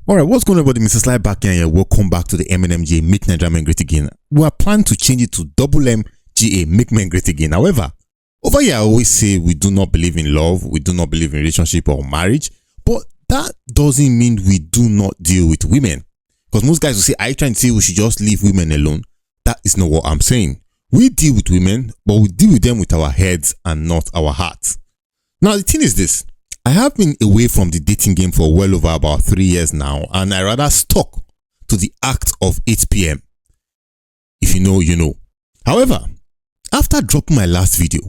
Alright, what's going on, everybody? Mr. Sly back here. Welcome back to the MNMGA Make Nigeria Men Great Again. We are planning to change it to double MGA Make Men Great Again. However, over here I always say we do not believe in love, we do not believe in relationship or marriage, but that doesn't mean we do not deal with women. Because most guys will say, are you trying to say we should just leave women alone? That is not what I'm saying. We deal with women, but we deal with them with our heads and not our hearts. Now the thing is this. I have been away from the dating game for well over about 3 years now, and I rather stuck to the act of 8 p.m. If you know, you know. However, after dropping my last video,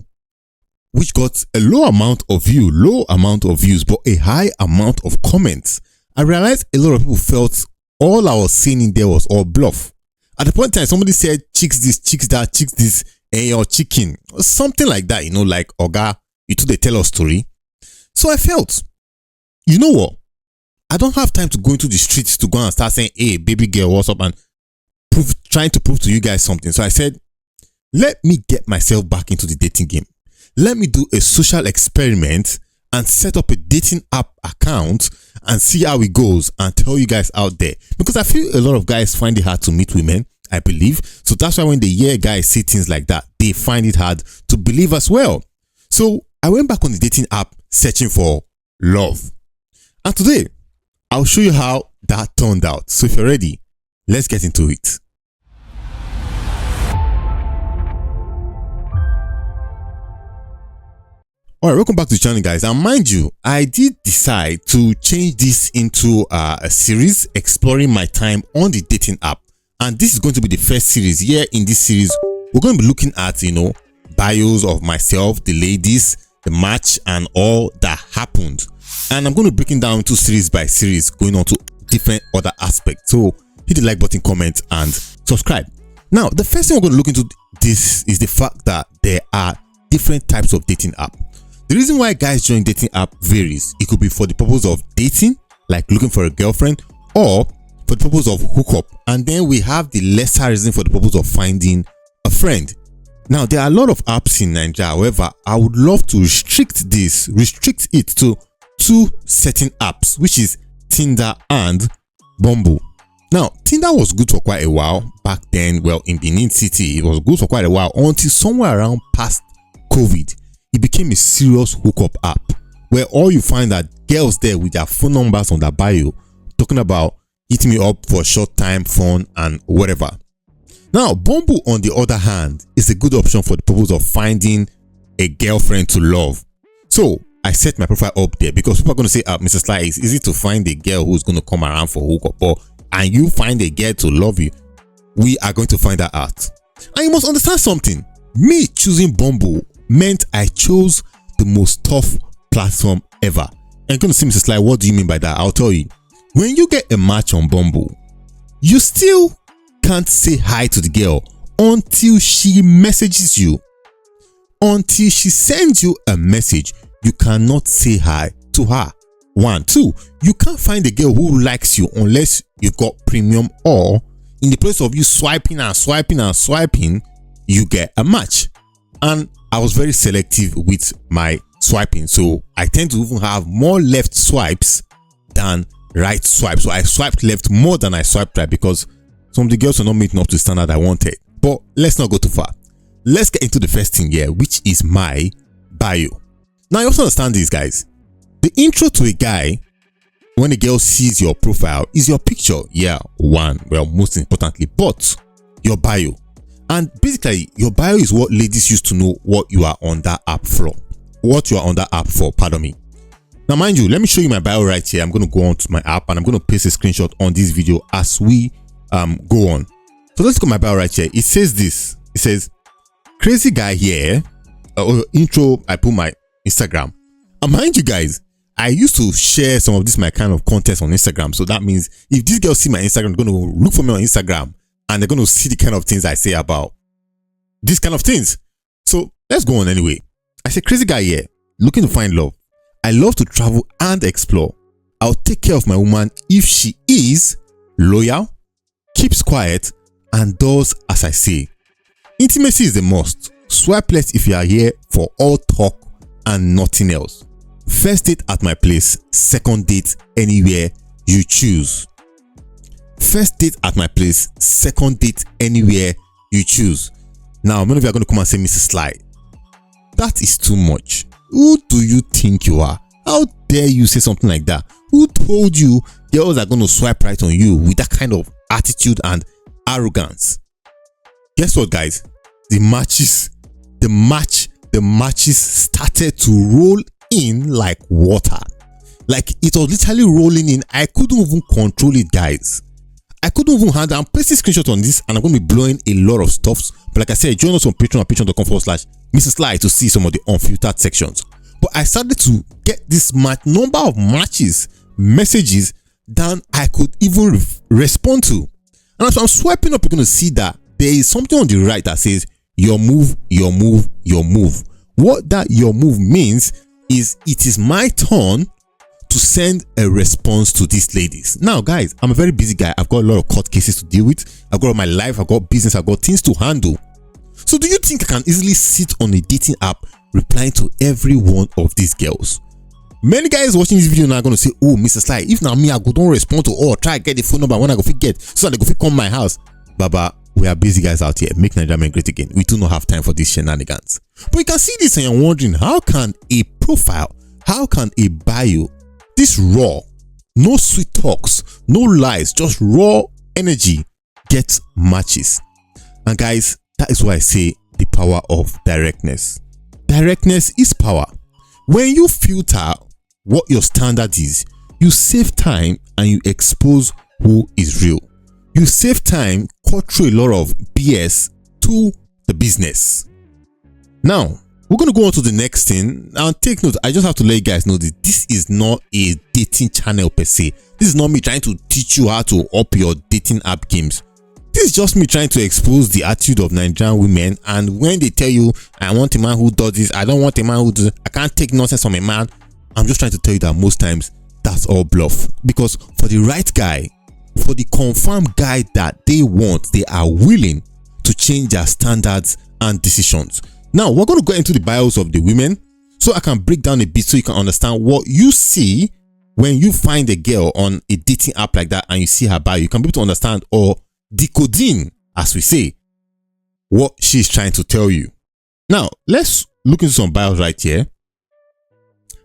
which got a low amount of views, but a high amount of comments, I realized a lot of people felt all I was saying in there was all bluff. At the point in time, somebody said, chicks this, chicks that, chicks this, and you're chicken, or something like that, like, Oga, you two they tell us story. So I felt, you know what? I don't have time to go into the streets to go and start saying, hey, baby girl, what's up? And trying to prove to you guys something. So I said, let me get myself back into the dating game. Let me do a social experiment and set up a dating app account and see how it goes and tell you guys out there. Because I feel a lot of guys find it hard to meet women, I believe. So that's why when they hear guys say things like that, they find it hard to believe as well. So I went back on the dating app searching for love. And today, I'll show you how that turned out. So if you're ready, let's get into it. Alright, welcome back to the channel, guys. And mind you, I did decide to change this into a series exploring my time on the dating app. And this is going to be the first series. Here in this series, we're going to be looking at, bios of myself, the ladies, the match, and all that happened. And I'm going to break it down into series by series, going on to different other aspects. So hit the like button, comment, and subscribe. Now, the first thing we're going to look into this is the fact that there are different types of dating app. The reason why guys join dating app varies. It could be for the purpose of dating, like looking for a girlfriend, or for the purpose of hookup. And then we have the lesser reason for the purpose of finding a friend. Now, there are a lot of apps in Nigeria. However, I would love to restrict it to two certain apps, which is Tinder and Bumble. Now, Tinder was good for quite a while back then. Well, in Benin City, it was good for quite a while until somewhere around past COVID, it became a serious hookup app where all you find are girls there with their phone numbers on their bio talking about hit me up for short time, fun, and whatever. Now, Bumble, on the other hand, is a good option for the purpose of finding a girlfriend to love. So, I set my profile up there because people are going to say, Mr. Sly, it's easy to find a girl who's going to come around for hookup, and you find a girl to love you. We are going to find that out. And you must understand something. Me choosing Bumble meant I chose the most tough platform ever. And you're going to say, Mr. Sly, what do you mean by that? I'll tell you. When you get a match on Bumble, you still can't say hi to the girl until she messages you. Until she sends you a message, you cannot say hi to her. 1, 2, you can't find a girl who likes you unless you've got premium, or in the place of you swiping and swiping and swiping, you get a match. And I was very selective with my swiping, so I tend to even have more left swipes than right swipes. So I swiped left more than I swiped right because some of the girls are not meeting up to the standard I wanted. But let's not go too far. Let's get into the first thing here, which is my bio. Now, you also understand this, guys. The intro to a guy, when a girl sees your profile, is your picture. Yeah, one. Well, most importantly, but your bio. And basically, your bio is what ladies used to know what you are on that app for. Pardon me. Now, mind you, let me show you my bio right here. I'm going to go on to my app and I'm going to paste a screenshot on this video as we go on. So let's go my bio right here. It says this. It says, crazy guy here. Intro, I put my Instagram. And mind you guys, I used to share some of this my kind of content on Instagram. So that means if this girl see my Instagram, they're going to look for me on Instagram and they're going to see the kind of things I say about these kind of things. So let's go on anyway. I say, crazy guy here, looking to find love. I love to travel and explore. I'll take care of my woman if she is loyal, keeps quiet, and does as I say. Intimacy is the must. Swipe left if you are here for all talk and nothing else. First date at my place, second date anywhere you choose. First date at my place, second date anywhere, you choose. Now, many of you are going to come and say, Mr. Sly, that is too much. Who do you think you are? How dare you say something like that? Who told you girls are going to swipe right on you with that kind of attitude and arrogance? Guess what, guys? The matches started to roll in like water. Like, it was literally rolling in. I couldn't even control it, guys. I couldn't even handle. I'm pasting screenshot on this and I'm going to be blowing a lot of stuffs. But like I said, join us on Patreon at patreon.com/Mr. Sly to see some of the unfiltered sections. But I started to get this number of messages than I could even respond to. And as I'm swiping up, you're going to see that there is something on the right that says, your move, your move, your move. What that your move means is it is my turn to send a response to these ladies. Now, guys, I'm a very busy guy. I've got a lot of court cases to deal with. I've got my life, I've got business, I've got things to handle. So do you think I can easily sit on a dating app replying to every one of these girls? Many guys watching this video now are going to say, oh, Mr. Sly, if now me, I go don't respond to all, try get the phone number when I go fit get, so that they go fit come my house. Baba, we are busy guys out here. Make Nigeria men great again. We do not have time for these shenanigans. But you can see this and you're wondering, how can a profile, how can a bio, this raw, no sweet talks, no lies, just raw energy, get matches? And guys, that is why I say the power of directness. Directness is power. When you filter what your standard is, you save time and you expose who is real. You save time, cut through a lot of BS to the business. Now, we're going to go on to the next thing. And take note, I just have to let you guys know that this is not a dating channel per se. This is not me trying to teach you how to up your dating app games. This is just me trying to expose the attitude of Nigerian women. And when they tell you, I want a man who does this, I don't want a man who does, I can't take nonsense from a man, I'm just trying to tell you that most times that's all bluff. Because for the right guy, for the confirmed guy that they want, they are willing to change their standards and decisions. Now, we're going to go into the bios of the women so I can break down a bit so you can understand what you see when you find a girl on a dating app like that and you see her bio. You can be able to understand or decoding, as we say, what she's trying to tell you. Now, let's look into some bios right here.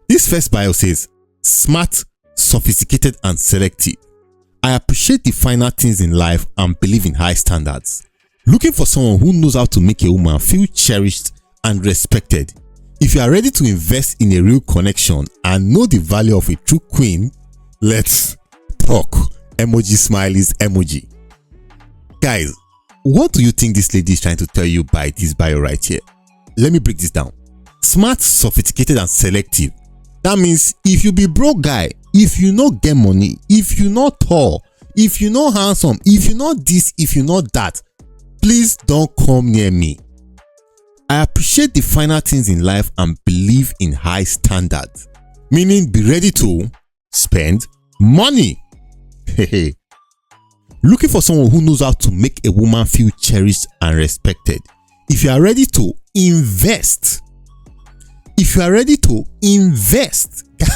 This first bio says, smart, sophisticated, and selective. I appreciate the finer things in life and believe in high standards. Looking for someone who knows how to make a woman feel cherished and respected. If you are ready to invest in a real connection and know the value of a true queen, let's talk. Emoji smileys emoji. Guys, what do you think this lady is trying to tell you by this bio right here? Let me break this down. Smart, sophisticated, and selective. That means if you be broke guy, if you not get money, if you not tall, if you not handsome, if you not this, if you not that, please don't come near me. I appreciate the finer things in life and believe in high standards. Meaning be ready to spend money. Looking for someone who knows how to make a woman feel cherished and respected. If you are ready to invest,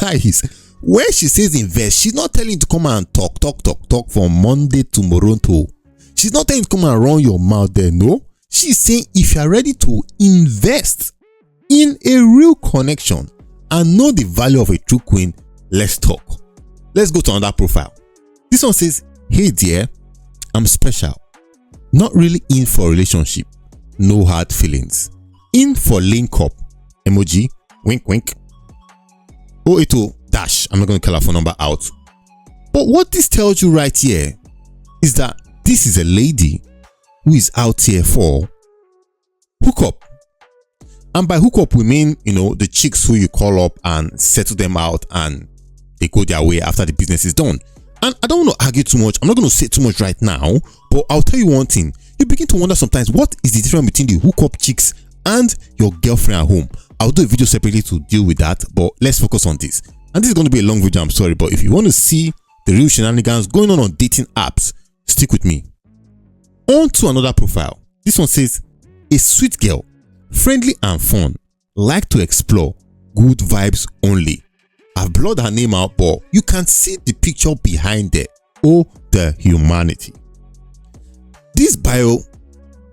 guys, when she says invest, she's not telling you to come and talk from Monday to Moronto. She's not telling you to come and run your mouth there, no. She's saying if you are ready to invest in a real connection and know the value of a true queen, let's talk. Let's go to another profile. This one says, hey dear, I'm special. Not really in for a relationship. No hard feelings. In for link up. Emoji. Wink wink. 080 dash. I'm not going to call her phone number out. But what this tells you right here is that this is a lady who is out here for hookup. And by hookup, we mean, the chicks who you call up and settle them out and they go their way after the business is done. And I don't want to argue too much. I'm not going to say too much right now, but I'll tell you one thing. You begin to wonder sometimes, what is the difference between the hookup chicks and your girlfriend at home? I'll do a video separately to deal with that, but let's focus on this. And this is going to be a long video, I'm sorry, but if you want to see the real shenanigans going on dating apps, stick with me. On to another profile. This one says, a sweet girl, friendly and fun, like to explore, good vibes only. I've blurred her name out, but you can see the picture behind there. Oh, the humanity. This bio,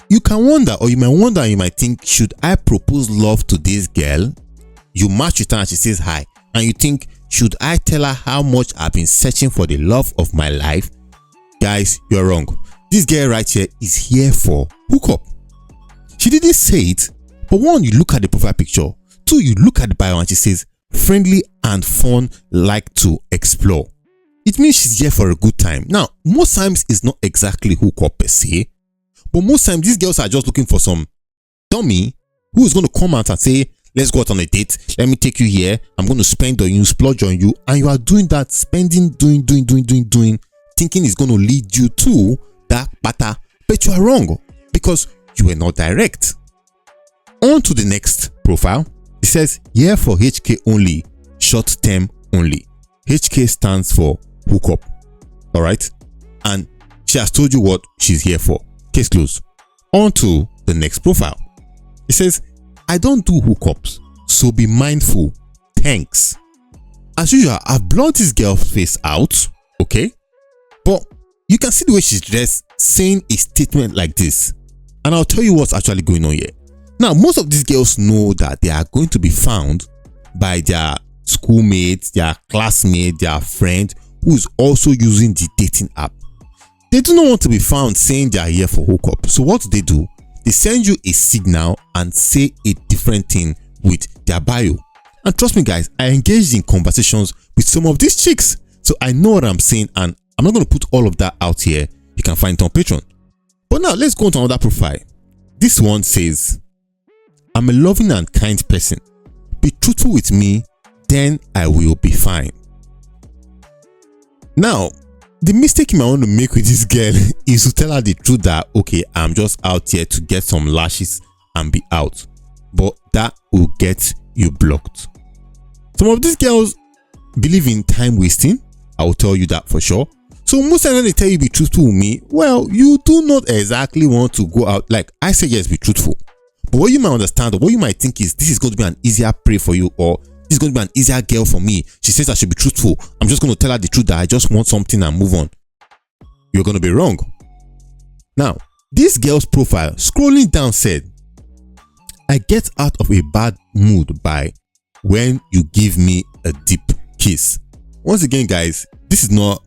you can wonder, or you might wonder, and you might think, should I propose love to this girl? You match with her and she says hi, and you think, should I tell her how much I've been searching for the love of my life? Guys, you're wrong. This girl right here is here for hookup. She didn't say it, but one, you look at the profile picture. Two, you look at the bio and she says, friendly and fun, like to explore. It means she's here for a good time. Now, most times it's not exactly hookup per se, but most times these girls are just looking for some dummy who is going to come out and say, let's go out on a date, let me take you here, I'm going to spend on you, splurge on you, and you are doing that, spending, doing, thinking it's going to lead you to that pattern, but you are wrong because you were not direct. On to the next profile. It says, here for HK only, short term only. HK stands for hookup. Alright? And she has told you what she's here for. Case closed. On to the next profile. It says, I don't do hookups, so be mindful. Thanks. As usual, I've blurred this girl's face out, okay? But you can see the way she's dressed saying a statement like this. And I'll tell you what's actually going on here. Now, most of these girls know that they are going to be found by their schoolmates, their classmate, their friend who is also using the dating app. They do not want to be found saying they are here for hookup. So what do? They send you a signal and say a different thing with their bio. And trust me guys, I engaged in conversations with some of these chicks. So I know what I'm saying, and I'm not going to put all of that out here. You can find it on Patreon. But now let's go on to another profile. This one says, I'm a loving and kind person. Be truthful with me, then I will be fine. Now, the mistake you might want to make with this girl is to tell her the truth that, okay, I'm just out here to get some lashes and be out. But that will get you blocked. Some of these girls believe in time wasting. I will tell you that for sure. So most times when they tell you be truthful with me, well, you do not exactly want to go out. Like I say, yes, be truthful. But what you might understand, or what you might think is, this is going to be an easier prey for you, or this is going to be an easier girl for me. She says I should be truthful. I'm just going to tell her the truth that I just want something and move on. You're going to be wrong. Now, this girl's profile, scrolling down, said, I get out of a bad mood by when you give me a deep kiss. Once again, guys, this is not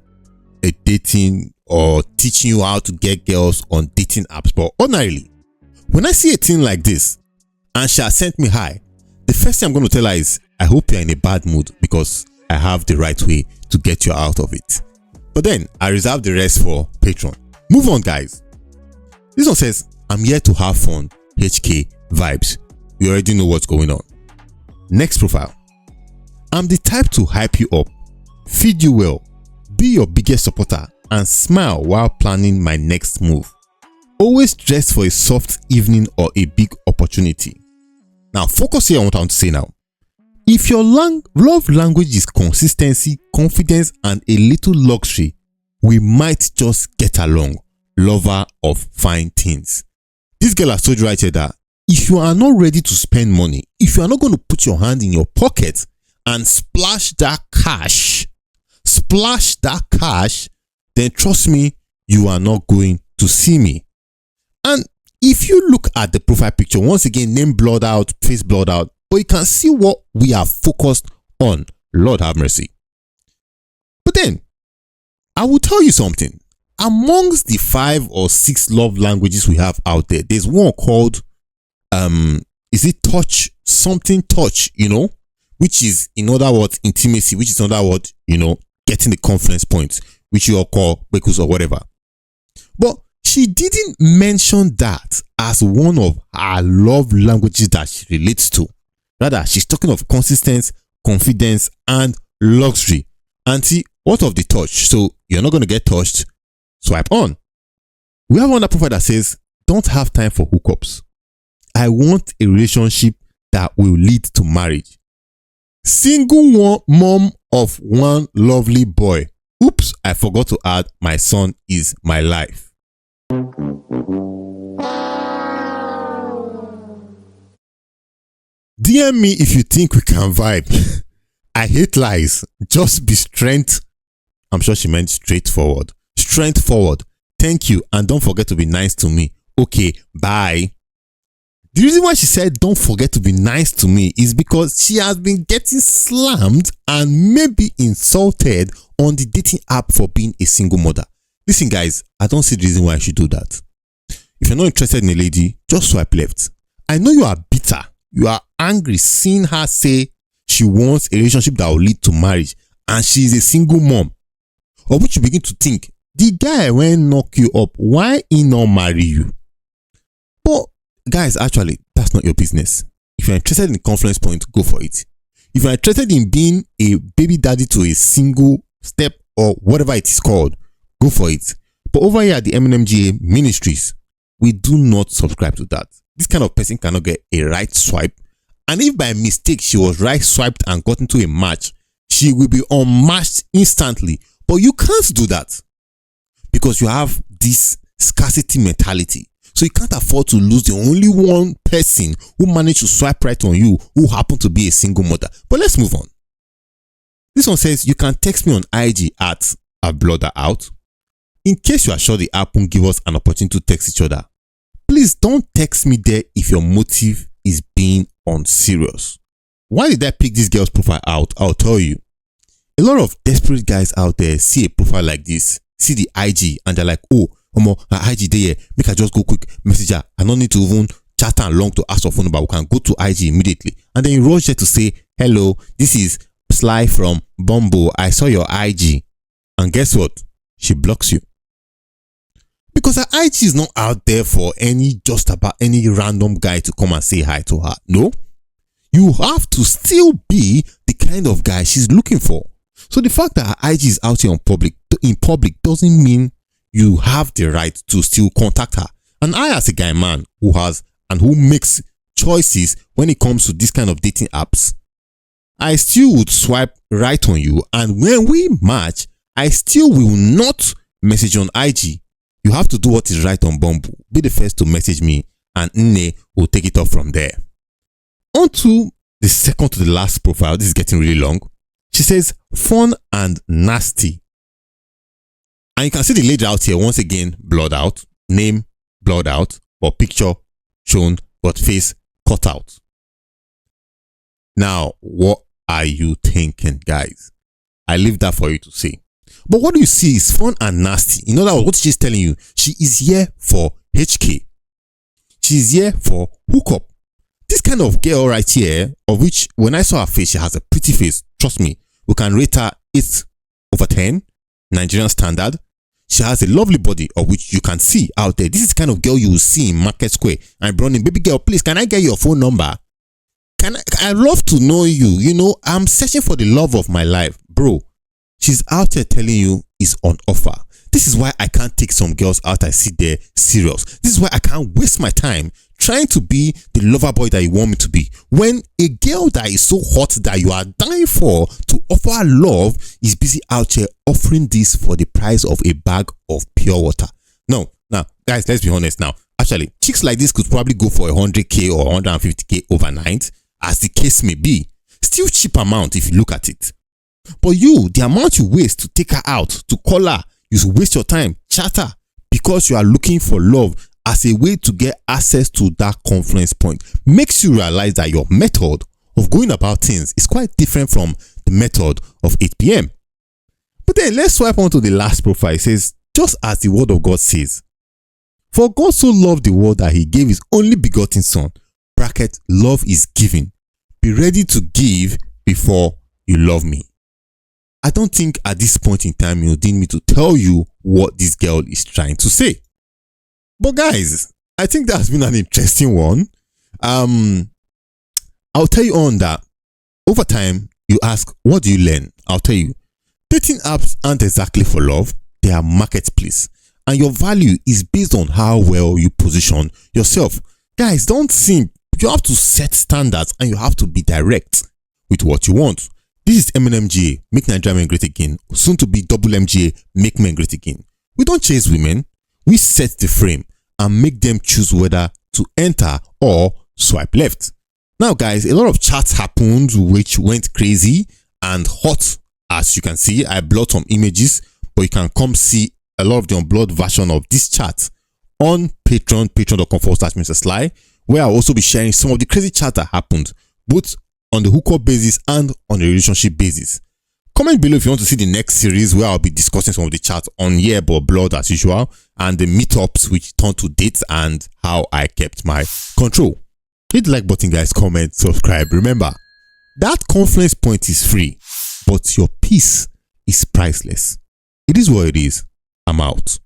a dating or teaching you how to get girls on dating apps, but ordinarily, when I see a thing like this and she has sent me hi, the first thing I'm going to tell her is, I hope you're in a bad mood because I have the right way to get you out of it. But then I reserve the rest for Patreon. Move on, guys. This one says, I'm here to have fun, HK vibes. You already know what's going on. Next profile. I'm the type to hype you up, feed you well, be your biggest supporter, and smile while planning my next move. Always dress for a soft evening or a big opportunity. Now, focus here on what I want to say now. If your love language is consistency, confidence, and a little luxury, we might just get along. Lover of fine things. This girl has told you right here that if you are not ready to spend money, if you are not going to put your hand in your pocket and splash that cash, then trust me, you are not going to see me. And if you look at the profile picture, once again, name blurred out, face blurred out, but you can see what we are focused on. Lord have mercy. But then, I will tell you something. Amongst the 5 or 6 love languages we have out there, there's one called, is it touch? Something touch, which is, in other words, intimacy, which is in other words, getting the confidence points, which you all call bekus or whatever. But she didn't mention that as one of her love languages that she relates to. Rather, she's talking of consistency, confidence, and luxury. Auntie, what of the touch? So you're not going to get touched. Swipe on. We have another profile that says, don't have time for hookups. I want a relationship that will lead to marriage. Single mom of one lovely boy. Oops, I forgot to add, my son is my life. DM me if you think we can vibe. I hate lies. Just be strength. I'm sure she meant straightforward. Strength forward. Thank you. And don't forget to be nice to me. Okay, bye. The reason why she said don't forget to be nice to me is because she has been getting slammed and maybe insulted on the dating app for being a single mother. Listen guys, I don't see the reason why I should do that. If you're not interested in a lady, just swipe left. I know you are bitter. You are angry seeing her say she wants a relationship that will lead to marriage and she is a single mom. Or which you begin to think, the guy when knock you up, why he not marry you? But guys, actually, that's not your business. If you're interested in the Confluence Point, go for it. If you're interested in being a baby daddy to a single step or whatever it is called, go for it. But over here at the MNMGA Ministries, we do not subscribe to that. This kind of person cannot get a right swipe. And if by mistake she was right swiped and got into a match, she will be unmatched instantly. But you can't do that because you have this scarcity mentality. So you can't afford to lose the only one person who managed to swipe right on you who happened to be a single mother. But let's move on. This one says you can text me on IG at @blotterout. In case you are sure the app won't give us an opportunity to text each other, please don't text me there if your motive is being unserious. Why did I pick this girl's profile out? I'll tell you. A lot of desperate guys out there see a profile like this, see the IG, and they're like, oh, her IG there, make her just go quick message her. I don't need to even chat her long to ask for phone number. We can go to IG immediately. And then you rush there to say, hello, this is Sly from Bumble. I saw your IG. And guess what? She blocks you. Because her IG is not out there for just about any random guy to come and say hi to her. No. You have to still be the kind of guy she's looking for. So the fact that her IG is out here in public doesn't mean you have the right to still contact her. And I, as a guy man who makes choices when it comes to this kind of dating apps, I still would swipe right on you. And when we match, I still will not message on IG. You have to do what is right on Bumble. Be the first to message me and Nne will take it up from there. On to the second to the last profile. This is getting really long. She says, fun and nasty. And you can see the lady out here once again, blurred out, name blurred out, or picture shown, but face cut out. Now, what are you thinking, guys? I leave that for you to see. But what do you see is fun and nasty. In other words, what she's telling you, she is here for HK. She is here for hookup. This kind of girl right here, of which when I saw her face, she has a pretty face. Trust me, we can rate her 8/10, Nigerian standard. She has a lovely body, of which you can see out there. This is the kind of girl you will see in Market Square. I'm running, baby girl, please, can I get your phone number? I love to know you. You know, I'm searching for the love of my life. Bro, she's out here telling you is on offer. This is why I can't take some girls out I see there serious. This is why I can't waste my time trying to be the lover boy that you want me to be. When a girl that is so hot that you are dying for to offer love is busy out here offering this for the price of a bag of pure water. No, now, guys, let's be honest now. Actually, chicks like this could probably go for 100k or 150k overnight, as the case may be. Still cheap amount if you look at it. But the amount you waste to take her out, to call her, you waste your time, chat her, because you are looking for love as a way to get access to that Confluence Point, makes you realize that your method of going about things is quite different from the method of 8 p.m. But then let's swipe on to the last profile. It says, just as the word of God says, for God so loved the world that he gave his only begotten son, bracket, love is giving. Be ready to give before you love me. I don't think at this point in time you need me to tell you what this girl is trying to say. But guys, I think that has been an interesting one. I'll tell you on that. Over time, you ask, what do you learn? I'll tell you. Dating apps aren't exactly for love. They are marketplace. And your value is based on how well you position yourself. Guys, don't simp. You have to set standards and you have to be direct with what you want. This is MNMGA, Make Nigeria Men Great Again, soon to be Double MGA, Make Men Great Again. We don't chase women, we set the frame and make them choose whether to enter or swipe left. Now guys, a lot of chats happened which went crazy and hot. As you can see, I blurred some images, but you can come see a lot of the unblurred version of this chat on Patreon, patreon.com/MrSly, where I'll also be sharing some of the crazy chat that happened, both on the hookup basis and on the relationship basis. Comment below if you want to see the next series where I'll be discussing some of the chats on here but blurred as usual, and the meetups which turned to dates and how I kept my control. Hit the like button guys, comment, subscribe. Remember, that conference point is free, but your peace is priceless. It is what it is. I'm out.